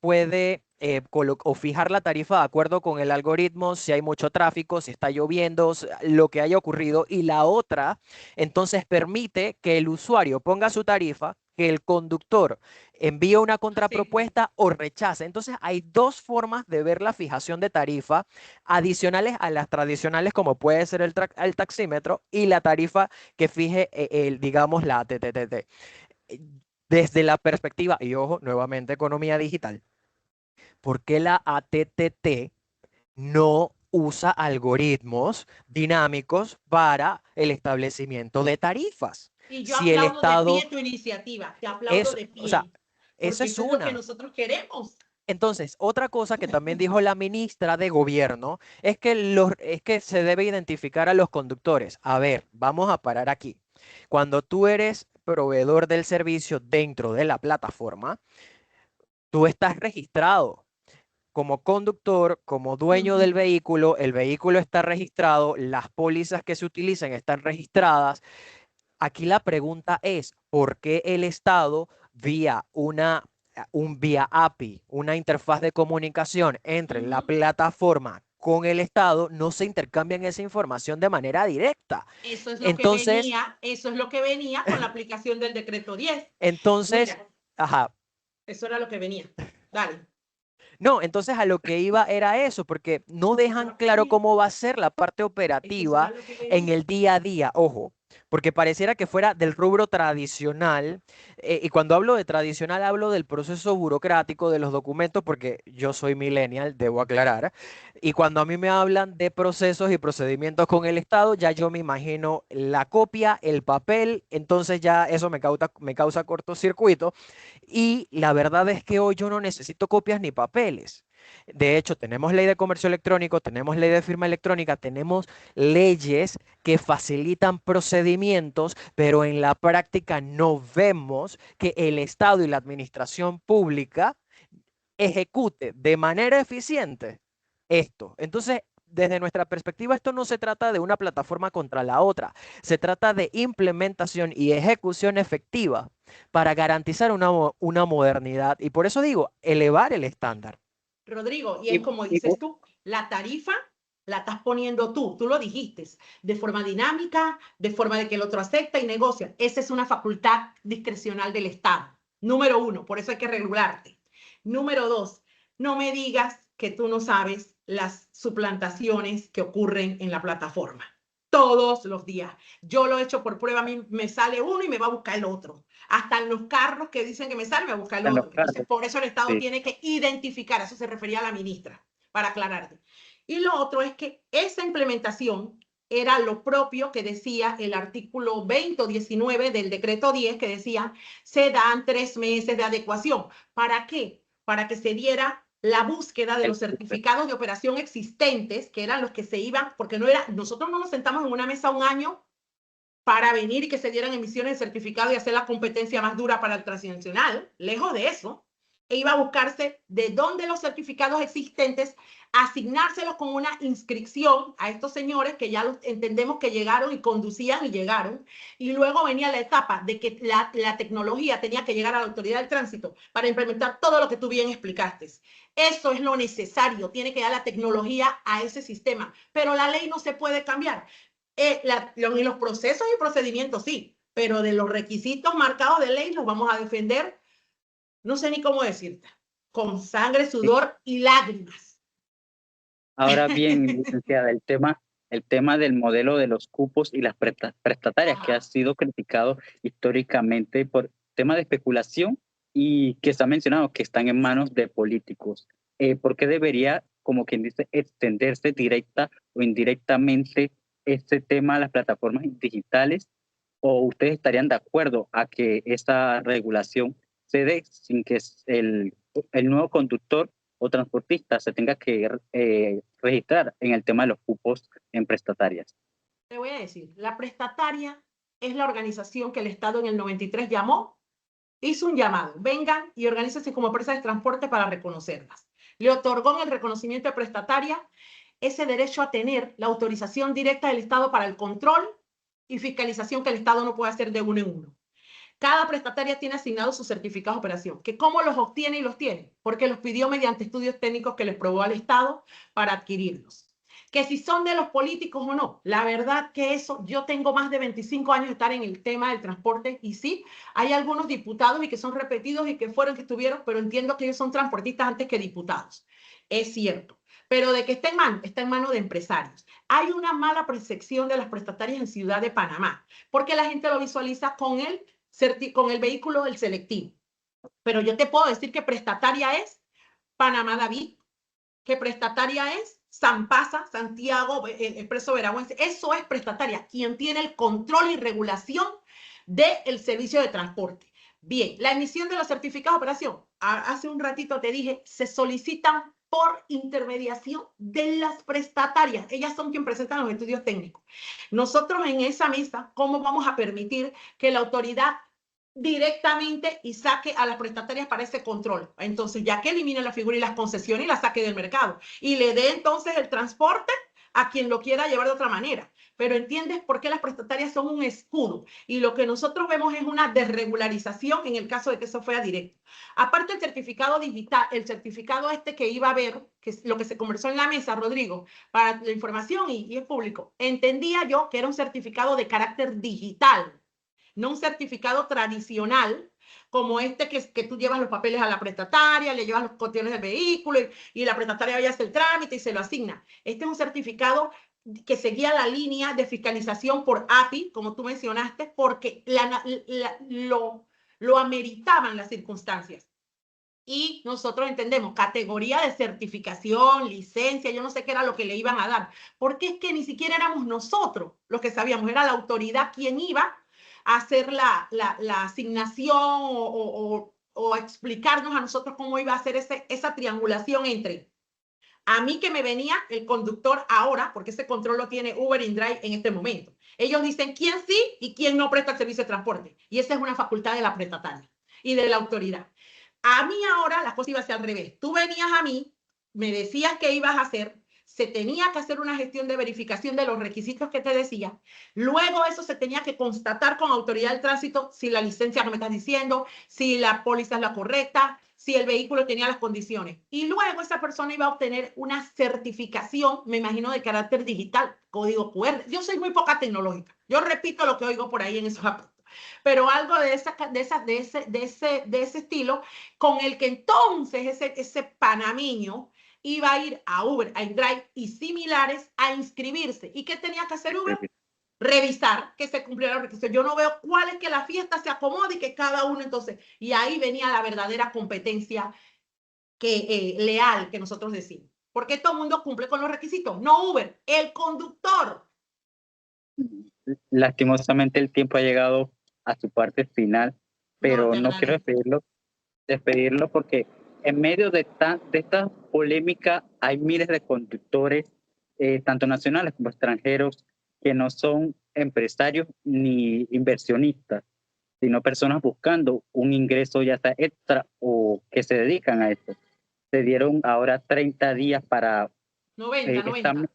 S5: o fijar la tarifa de acuerdo con el algoritmo, si hay mucho tráfico, si está lloviendo, lo que haya ocurrido, y la otra entonces permite que el usuario ponga su tarifa, que el conductor envíe una contrapropuesta o rechace. Entonces hay dos formas de ver la fijación de tarifa adicionales a las tradicionales como puede ser el taxímetro y la tarifa que fije, digamos, la ATTT. Desde la perspectiva, y ojo, nuevamente economía digital, ¿por qué la ATTT no usa algoritmos dinámicos para el establecimiento de tarifas?
S4: Y yo
S5: Si el
S4: aplaudo de
S5: Estado,
S4: pie tu iniciativa, te aplaudo de pie,
S5: o sea, esa
S4: porque
S5: es
S4: eso es lo que
S5: una.
S4: nosotros queremos.
S5: Entonces, otra cosa que también dijo la ministra de Gobierno es que se debe identificar a los conductores. A ver, vamos a parar aquí. Cuando tú eres proveedor del servicio dentro de la plataforma, tú estás registrado como conductor, como dueño del vehículo, el vehículo está registrado, las pólizas que se utilizan están registradas. Aquí la pregunta es, ¿por qué el Estado vía API, una interfaz de comunicación entre la plataforma con el Estado, no se intercambian esa información de manera directa?
S4: Eso es
S5: Entonces,
S4: lo que venía con la aplicación del decreto 10.
S5: entonces,
S4: Mira,
S5: ajá.
S4: eso era lo que venía. Dale.
S5: No, entonces a lo que iba era eso, porque no dejan claro cómo va a ser la parte operativa en el día a día. Ojo, porque pareciera que fuera del rubro tradicional, y cuando hablo de tradicional hablo del proceso burocrático de los documentos, porque yo soy millennial, debo aclarar, y cuando a mí me hablan de procesos y procedimientos con el Estado, ya yo me imagino la copia, el papel, entonces ya eso me causa cortocircuito. Y la verdad es que hoy yo no necesito copias ni papeles. De hecho, tenemos ley de comercio electrónico, tenemos ley de firma electrónica, tenemos leyes que facilitan procedimientos, pero en la práctica no vemos que el Estado y la administración pública ejecute de manera eficiente esto. Entonces, desde nuestra perspectiva, esto no se trata de una plataforma contra la otra, se trata de implementación y ejecución efectiva para garantizar una modernidad y por eso digo, elevar el estándar.
S4: Rodrigo, y es como dices tú, la tarifa la estás poniendo tú lo dijiste, de forma dinámica, de forma de que el otro acepta y negocia. Esa es una facultad discrecional del Estado. Número uno, por eso hay que regularte. Número dos, no me digas que tú no sabes las suplantaciones que ocurren en la plataforma. Todos los días. Yo lo he hecho por prueba, a mí me sale uno y me va a buscar el otro. Hasta en los carros que dicen que me sale, me va a buscar el otro. Entonces, por eso el Estado tiene que identificar, a eso se refería a la ministra, para aclararte. Y lo otro es que esa implementación era lo propio que decía el artículo 20 o 19 del decreto 10, que decía, se dan 3 meses de adecuación. ¿Para qué? Para que se diera la búsqueda de los certificados de operación existentes, que eran los que se iban, porque no era, nosotros no nos sentamos en una mesa un año para venir y que se dieran emisiones de certificado y hacer la competencia más dura para el transnacional, lejos de eso. E iba a buscarse de dónde los certificados existentes, asignárselos con una inscripción a estos señores que ya los entendemos que llegaron y conducían y llegaron. Y luego venía la etapa de que la tecnología tenía que llegar a la autoridad del tránsito para implementar todo lo que tú bien explicaste. Eso es lo necesario, tiene que dar la tecnología a ese sistema, pero la ley no se puede cambiar. En los procesos y procedimientos sí, pero de los requisitos marcados de ley los vamos a defender, no sé ni cómo decirte, con sangre, sudor y lágrimas.
S1: Ahora bien, licenciada, el tema del modelo de los cupos y las prestatarias, que ha sido criticado históricamente por temas de especulación y que está mencionado que están en manos de políticos. ¿Por qué debería, como quien dice, extenderse directa o indirectamente este tema a las plataformas digitales? ¿O ustedes estarían de acuerdo a que esa regulación se dé sin que el nuevo conductor o transportista se tenga que registrar en el tema de los cupos en prestatarias?
S4: Te voy a decir, la prestataria es la organización que el Estado en el 93 llamó, hizo un llamado, vengan y organícense como empresas de transporte para reconocerlas. Le otorgó en el reconocimiento de prestataria ese derecho a tener la autorización directa del Estado para el control y fiscalización que el Estado no puede hacer de uno en uno. Cada prestataria tiene asignados sus certificados de operación. ¿Que cómo los obtiene y los tiene? Porque los pidió mediante estudios técnicos que les probó al Estado para adquirirlos. Que si son de los políticos o no, la verdad que eso, yo tengo más de 25 años de estar en el tema del transporte y sí, hay algunos diputados y que son repetidos y que fueron, que estuvieron, pero entiendo que ellos son transportistas antes que diputados. Es cierto. Pero de que está en manos de empresarios. Hay una mala percepción de las prestatarias en Ciudad de Panamá, porque la gente lo visualiza con el vehículo del selectivo. Pero yo te puedo decir que prestataria es Panamá David, que prestataria es San Pasa, Santiago, Expreso Veragüense. Eso es prestataria, quien tiene el control y regulación del servicio de transporte. Bien, la emisión de los certificados de operación, hace un ratito te dije, se solicitan por intermediación de las prestatarias. Ellas son quienes presentan los estudios técnicos. Nosotros en esa mesa, ¿cómo vamos a permitir que la autoridad directamente y saque a las prestatarias para ese control? Entonces, ya que elimine la figura y las concesiones y las saque del mercado y le dé entonces el transporte a quien lo quiera llevar de otra manera. Pero ¿entiendes por qué las prestatarias son un escudo? Y lo que nosotros vemos es una desregularización en el caso de que eso fuera directo. Aparte el certificado digital, el certificado que iba a haber, que es lo que se conversó en la mesa, Rodrigo, para la información y es público, entendía yo que era un certificado de carácter digital, no un certificado tradicional como que tú llevas los papeles a la prestataria, le llevas los cuestiones del vehículo y la prestataria vaya a hacer el trámite y se lo asigna. Este es un certificado que seguía la línea de fiscalización por API, como tú mencionaste, porque lo ameritaban las circunstancias. Y nosotros entendemos categoría de certificación, licencia, yo no sé qué era lo que le iban a dar, porque es que ni siquiera éramos nosotros los que sabíamos, era la autoridad quien iba a hacer la asignación o explicarnos a nosotros cómo iba a hacer esa triangulación entre a mí que me venía el conductor ahora, porque ese control lo tiene Uber y Drive en este momento. Ellos dicen quién sí y quién no presta el servicio de transporte. Y esa es una facultad de la prestataria y de la autoridad. A mí ahora las cosas iban a ser al revés. Tú venías a mí, me decías qué ibas a hacer, se tenía que hacer una gestión de verificación de los requisitos que te decía. Luego eso se tenía que constatar con autoridad del tránsito si la licencia que me estás diciendo, si la póliza es la correcta, si el vehículo tenía las condiciones. Y luego esa persona iba a obtener una certificación, me imagino, de carácter digital, código QR. Yo soy muy poca tecnológica. Yo repito lo que oigo por ahí en esos aspectos. Pero algo de ese estilo, con el que entonces ese panameño iba a ir a Uber, a InDrive y similares a inscribirse. ¿Y qué tenía que hacer Uber? Revisar que se cumplieran los requisitos. Yo no veo cuál es que la fiesta se acomode y que cada uno entonces, y ahí venía la verdadera competencia leal que nosotros decimos. Porque todo el mundo cumple con los requisitos. No Uber, el conductor.
S1: Lastimosamente el tiempo ha llegado a su parte final, pero
S4: te
S1: no quiero
S4: agradezco.
S1: despedirlo porque en medio de esta polémica hay miles de conductores, tanto nacionales como extranjeros, que no son empresarios ni inversionistas, sino personas buscando un ingreso ya sea extra o que se dedican a esto. Se dieron ahora 30 días para
S4: 90.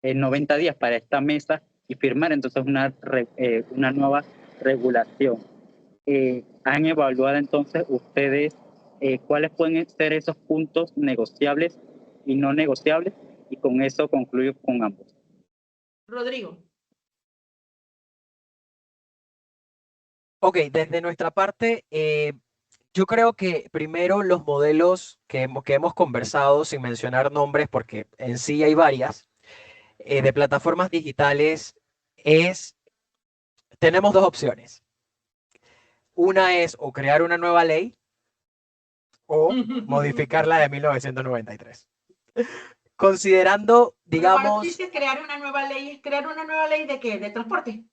S1: 90 días para esta mesa y firmar entonces una nueva regulación. ¿Han evaluado entonces ustedes cuáles pueden ser esos puntos negociables y no negociables? Y con eso concluyo con ambos.
S4: Rodrigo.
S5: Ok, desde nuestra parte, yo creo que primero los modelos que hemos conversado, sin mencionar nombres, porque en sí hay varias, de plataformas digitales, tenemos dos opciones. Una es o crear una nueva ley o modificar la de 1993. Considerando,
S4: Cuando tú
S5: digamos,
S4: dices crear una nueva ley, ¿es crear una nueva ley de qué? ¿De transporte?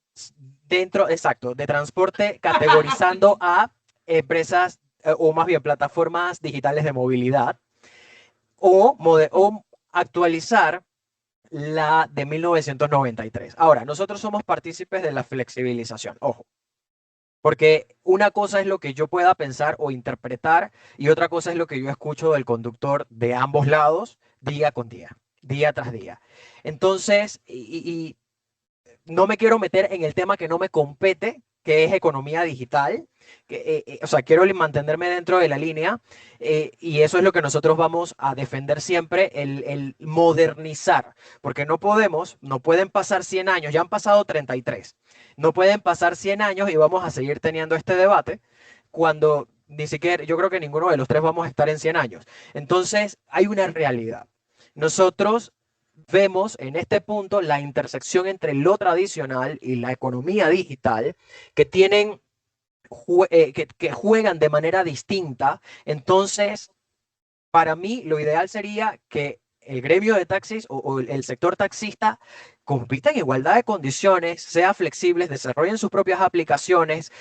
S5: exacto, de transporte, categorizando a empresas o más bien plataformas digitales de movilidad o actualizar la de 1993. Ahora, nosotros somos partícipes de la flexibilización, ojo, porque una cosa es lo que yo pueda pensar o interpretar y otra cosa es lo que yo escucho del conductor de ambos lados día con día, día tras día. Entonces, y no me quiero meter en el tema que no me compete, que es economía digital. O sea, quiero mantenerme dentro de la línea y eso es lo que nosotros vamos a defender siempre, el modernizar, porque no pueden pasar 100 años, ya han pasado 33, no pueden pasar 100 años y vamos a seguir teniendo este debate cuando ni siquiera, yo creo que ninguno de los tres vamos a estar en 100 años. Entonces, hay una realidad. Nosotros vemos en este punto la intersección entre lo tradicional y la economía digital que tienen que juegan de manera distinta. Entonces, para mí, lo ideal sería que el gremio de taxis o el sector taxista compita en igualdad de condiciones, sea flexibles, desarrollen sus propias aplicaciones.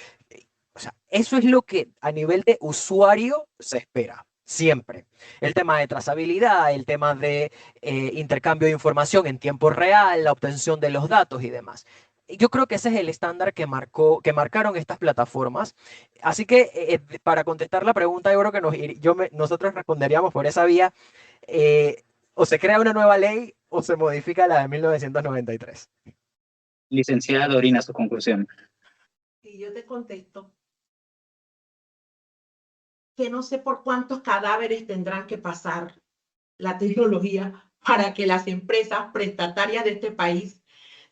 S5: O sea, eso es lo que a nivel de usuario se espera. Siempre. El tema de trazabilidad, el tema de intercambio de información en tiempo real, la obtención de los datos y demás. Yo creo que ese es el estándar que marcaron estas plataformas. Así que para contestar la pregunta, yo creo que nosotros responderíamos por esa vía. O se crea una nueva ley o se modifica la de 1993.
S1: Licenciada Dorina, su conclusión.
S4: Y yo te contesto que no sé por cuántos cadáveres tendrán que pasar la tecnología para que las empresas prestatarias de este país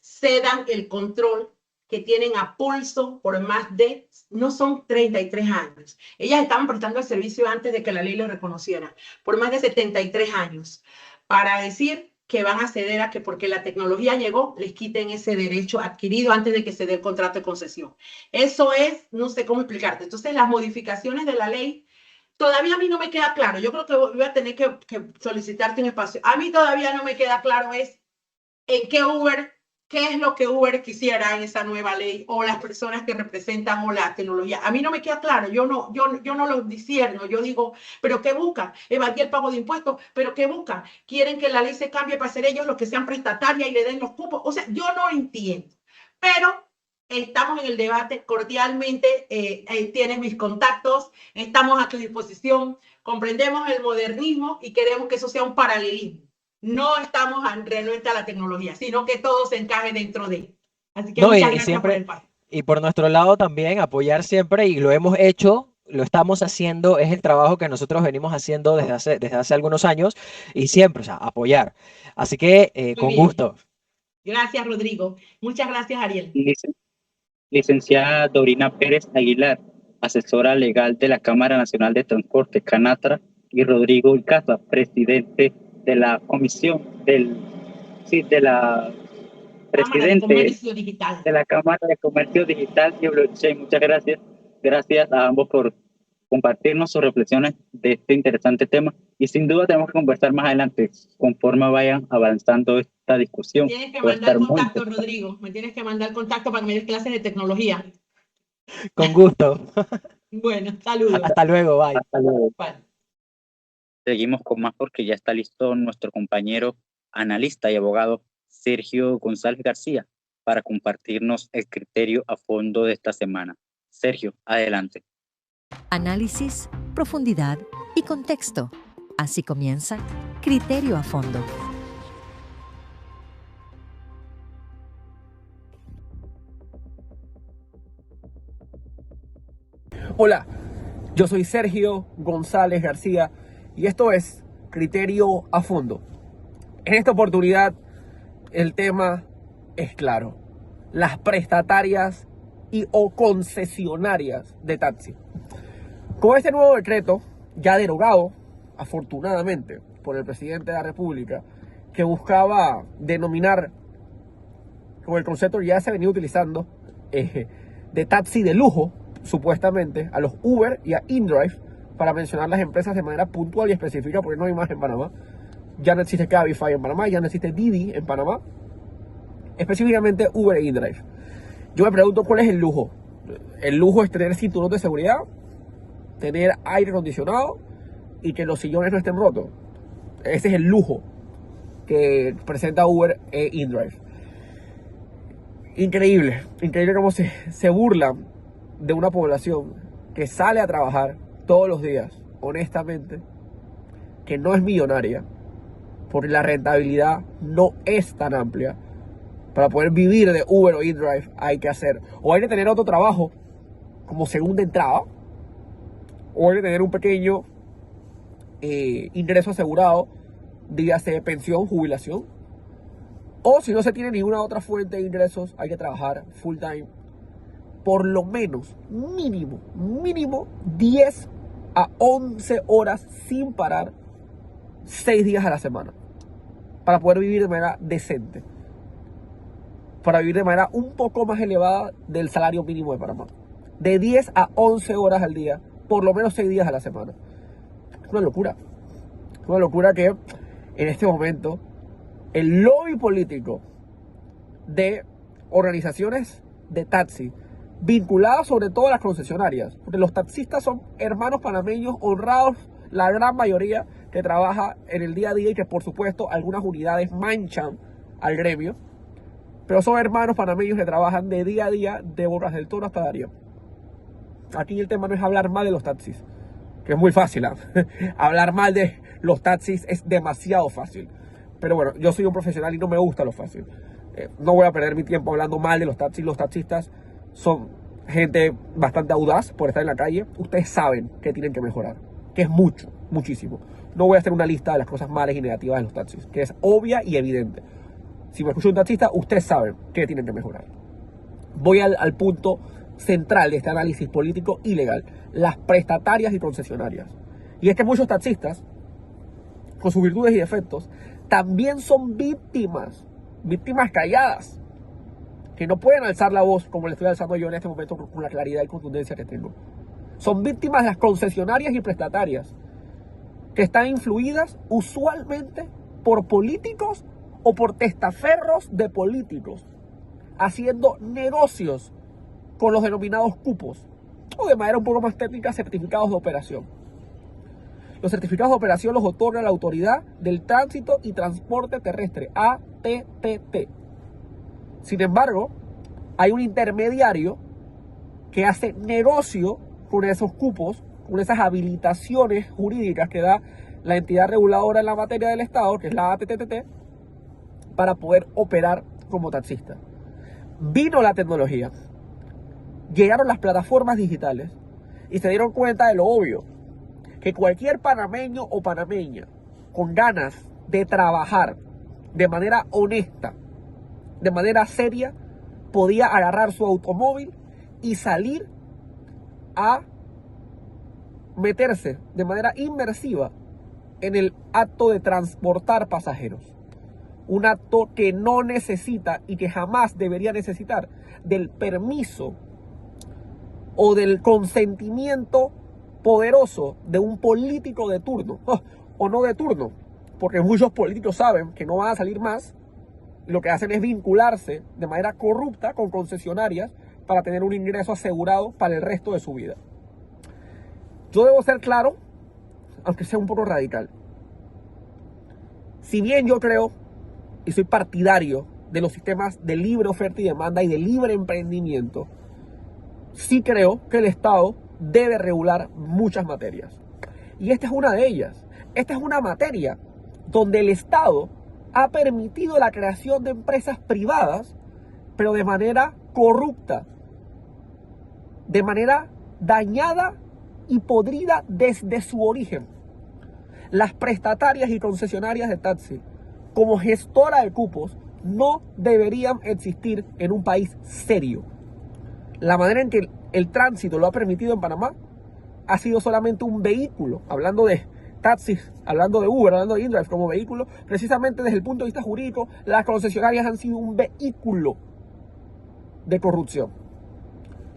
S4: cedan el control que tienen a pulso por más de, no son 33 años. Ellas estaban prestando el servicio antes de que la ley lo reconociera, por más de 73 años, para decir que van a ceder a que porque la tecnología llegó, les quiten ese derecho adquirido antes de que se dé el contrato de concesión. Eso es, no sé cómo explicarte. Entonces, las modificaciones de la ley todavía a mí no me queda claro. Yo creo que voy a tener que solicitarte un espacio. A mí todavía no me queda claro es en qué es lo que Uber quisiera en esa nueva ley o las personas que representan o la tecnología. A mí no me queda claro, yo no lo discierno, yo digo, pero ¿qué buscan? Evadir el pago de impuestos, pero ¿qué buscan? ¿Quieren que la ley se cambie para ser ellos los que sean prestatarias y le den los cupos? O sea, yo no entiendo, pero estamos en el debate cordialmente, tienes mis contactos, estamos a tu disposición, comprendemos el modernismo y queremos que eso sea un paralelismo. No estamos renuentes a la tecnología, sino que todo se encaje dentro de. Así que
S5: No,
S4: muchas
S5: y
S4: gracias por
S5: siempre,
S4: el paso.
S5: y por nuestro lado también apoyar siempre, y lo hemos hecho, lo estamos haciendo, es el trabajo que nosotros venimos haciendo desde hace algunos años, y siempre, o sea, apoyar. Así que
S4: Muy
S5: con
S4: bien.
S5: gusto.
S4: Gracias, Rodrigo. Muchas gracias, Ariel.
S1: Licenciada Dorina Pérez Aguilar, asesora legal de la Cámara Nacional de Transporte, Canatra, y Rodrigo Icaza, presidente de la comisión de la
S4: Cámara de
S1: presidente
S4: Comercio Digital.
S1: de la Cámara de Comercio Digital y Blockchain. Muchas gracias. Gracias a ambos por compartirnos sus reflexiones de este interesante tema y sin duda tenemos que conversar más adelante conforme vayan avanzando esta discusión.
S4: Tienes que
S1: Puede
S4: mandar
S1: estar muy
S4: contacto,
S1: interesante.
S4: Rodrigo. Me tienes que mandar contacto para que me des clases de tecnología.
S5: Con gusto.
S4: Bueno, saludos.
S5: Hasta luego, bye.
S1: Hasta luego.
S4: Bye.
S1: Seguimos con más porque ya está listo nuestro compañero analista y abogado Sergio González García para compartirnos el criterio a fondo de esta semana. Sergio, adelante.
S2: Análisis, profundidad y contexto. Así comienza Criterio a Fondo.
S6: Hola, yo soy Sergio González García y esto es Criterio a Fondo. En esta oportunidad el tema es claro: las prestatarias y o concesionarias de taxi. Con este nuevo decreto, ya derogado afortunadamente por el presidente de la República, que buscaba denominar, con el concepto que ya se ha venido utilizando, de taxi de lujo, supuestamente, a los Uber y a InDrive, para mencionar las empresas de manera puntual y específica, porque no hay más en Panamá. Ya no existe Cabify en Panamá, ya no existe Didi en Panamá, específicamente Uber e InDrive. Yo me pregunto, ¿cuál es el lujo? El lujo es tener cinturón de seguridad, tener aire acondicionado y que los sillones no estén rotos. Ese es el lujo que presenta Uber e InDrive. Increíble, increíble cómo se burlan de una población que sale a trabajar todos los días, honestamente, que no es millonaria, porque la rentabilidad no es tan amplia. Para poder vivir de Uber o InDrive hay que hacer, o hay que tener otro trabajo como segunda entrada, o hay que tener un pequeño ingreso asegurado, dígase pensión, jubilación, o si no se tiene ninguna otra fuente de ingresos, hay que trabajar full time, por lo menos, mínimo 10 a 11 horas sin parar, 6 días a la semana, para poder vivir de manera decente, para vivir de manera un poco más elevada del salario mínimo de Panamá. De 10 a 11 horas al día, por lo menos 6 días a la semana. Es una locura. Es una locura que en este momento el lobby político de organizaciones de taxi, vinculadas sobre todo a las concesionarias, porque los taxistas son hermanos panameños honrados, la gran mayoría que trabaja en el día a día y que por supuesto algunas unidades manchan al gremio, pero son hermanos panameños que trabajan de día a día de Bocas del Toro hasta Darién. Aquí el tema no es hablar mal de los taxis, que es muy fácil, ¿eh? Hablar mal de los taxis es demasiado fácil, pero bueno, yo soy un profesional y no me gusta lo fácil. No voy a perder mi tiempo hablando mal de los taxis. Los taxistas son gente bastante audaz por estar en la calle. Ustedes saben que tienen que mejorar, que es muchísimo. No voy a hacer una lista de las cosas malas y negativas de los taxis, que es obvia y evidente. Si me escucha un taxista, ustedes saben que tienen que mejorar. Voy al punto central de este análisis político y legal: las prestatarias y concesionarias. Y es que muchos taxistas, con sus virtudes y defectos, también son víctimas calladas, que no pueden alzar la voz como le estoy alzando yo en este momento con la claridad y contundencia que tengo. Son víctimas de las concesionarias y prestatarias, que están influidas usualmente por políticos o por testaferros de políticos, haciendo negocios con los denominados cupos, o de manera un poco más técnica, certificados de operación. Los certificados de operación los otorga la Autoridad del Tránsito y Transporte Terrestre, ATTT. Sin embargo, hay un intermediario que hace negocio con esos cupos, con esas habilitaciones jurídicas que da la entidad reguladora en la materia del Estado, que es la ATTT, para poder operar como taxista. Vino la tecnología, llegaron las plataformas digitales y se dieron cuenta de lo obvio, que cualquier panameño o panameña con ganas de trabajar de manera honesta, de manera seria, podía agarrar su automóvil y salir a meterse de manera inmersiva en el acto de transportar pasajeros. Un acto que no necesita y que jamás debería necesitar del permiso o del consentimiento poderoso de un político de turno, o no de turno, porque muchos políticos saben que no van a salir más, lo que hacen es vincularse de manera corrupta con concesionarias para tener un ingreso asegurado para el resto de su vida. Yo debo ser claro, aunque sea un poco radical. Si bien yo creo y soy partidario de los sistemas de libre oferta y demanda y de libre emprendimiento, sí creo que el Estado debe regular muchas materias. Y esta es una de ellas. Esta es una materia donde el Estado ha permitido la creación de empresas privadas, pero de manera corrupta, de manera dañada y podrida desde su origen. Las prestatarias y concesionarias de taxi, como gestora de cupos, no deberían existir en un país serio. La manera en que el tránsito lo ha permitido en Panamá ha sido solamente un vehículo, hablando de taxis, hablando de Uber, hablando de InDrive como vehículo, precisamente desde el punto de vista jurídico, las concesionarias han sido un vehículo de corrupción.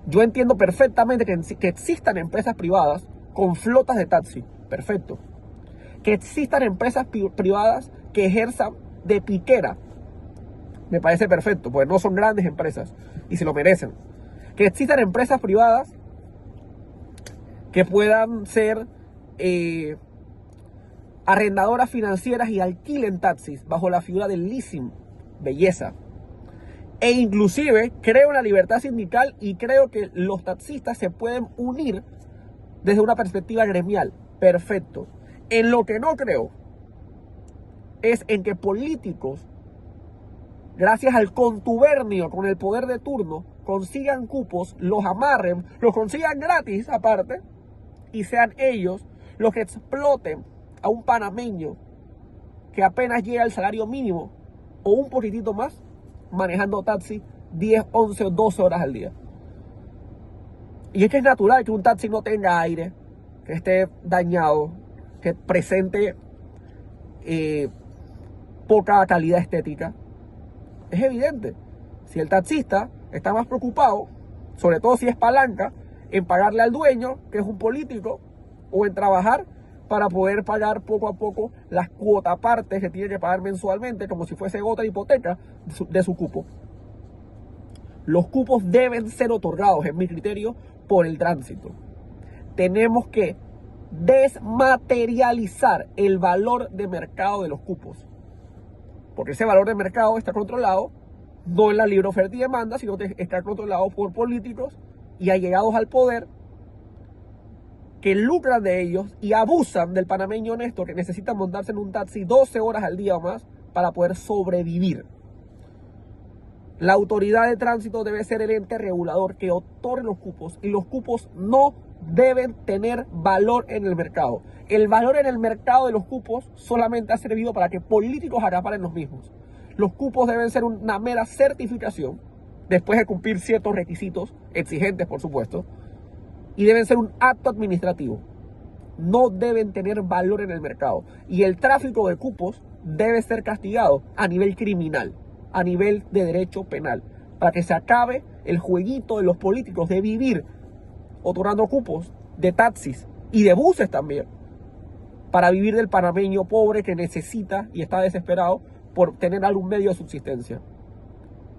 S6: Yo entiendo perfectamente que existan empresas privadas con flotas de taxi, perfecto. Que existan empresas privadas que ejerzan de piquera, me parece perfecto, porque no son grandes empresas y se lo merecen. Que existan empresas privadas que puedan ser arrendadoras financieras y alquilen taxis bajo la figura del leasing, belleza. E inclusive creo en la libertad sindical y creo que los taxistas se pueden unir desde una perspectiva gremial, perfecto. En lo que no creo es en que políticos, gracias al contubernio con el poder de turno, consigan cupos, los amarren, los consigan gratis aparte, y sean ellos los que exploten a un panameño que apenas llega al salario mínimo o un poquitito más, manejando taxi 10, 11 o 12 horas al día. Y es que es natural que un taxi no tenga aire, que esté dañado, que presente poca calidad estética. Es evidente. Si el taxista está más preocupado, sobre todo si es palanca, en pagarle al dueño, que es un político, o en trabajar para poder pagar poco a poco las cuotapartes que tiene que pagar mensualmente, como si fuese otra hipoteca de su cupo. Los cupos deben ser otorgados, en mi criterio, por el tránsito. Tenemos que desmaterializar el valor de mercado de los cupos. Porque ese valor de mercado está controlado no en la libre oferta y demanda, sino que está controlado por políticos y allegados al poder que lucran de ellos y abusan del panameño honesto que necesita montarse en un taxi 12 horas al día o más para poder sobrevivir. La autoridad de tránsito debe ser el ente regulador que otorgue los cupos, y los cupos no deben tener valor en el mercado. El valor en el mercado de los cupos solamente ha servido para que políticos acaparen los mismos. Los cupos deben ser una mera certificación, después de cumplir ciertos requisitos, exigentes por supuesto, y deben ser un acto administrativo. No deben tener valor en el mercado. Y el tráfico de cupos debe ser castigado a nivel criminal, a nivel de derecho penal, para que se acabe el jueguito de los políticos de vivir otorgando cupos de taxis y de buses también, para vivir del panameño pobre que necesita y está desesperado por tener algún medio de subsistencia.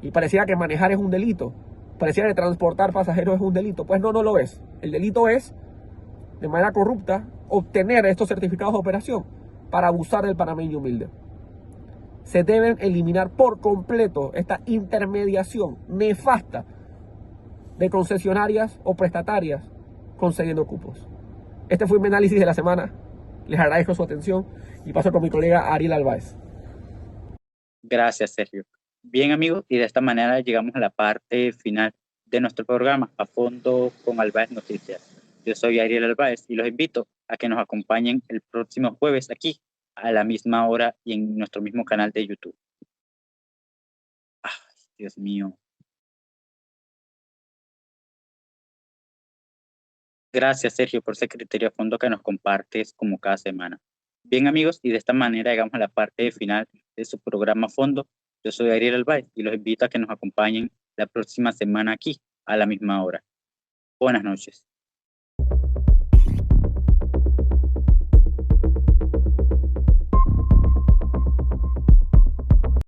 S6: Y pareciera que manejar es un delito, pareciera que transportar pasajeros es un delito. Pues no, no lo es. El delito es, de manera corrupta, obtener estos certificados de operación para abusar del panameño humilde. Se deben eliminar por completo esta intermediación nefasta de concesionarias o prestatarias concediendo cupos. Este fue mi análisis de la semana. Les agradezco su atención y paso con mi colega Ariel Albaez.
S1: Gracias, Sergio. Bien, amigos, y de esta manera llegamos a la parte final de nuestro programa, A Fondo con Albaez Noticias. Yo soy Ariel Albaez y los invito a que nos acompañen el próximo jueves aquí, a la misma hora y en nuestro mismo canal de YouTube. Ay, Dios mío. Gracias, Sergio, por ese criterio a fondo que nos compartes como cada semana. Bien, amigos, y de esta manera llegamos a la parte final de su programa a Fondo. Yo soy Ariel Albaez y los invito a que nos acompañen la próxima semana aquí, a la misma hora. Buenas noches.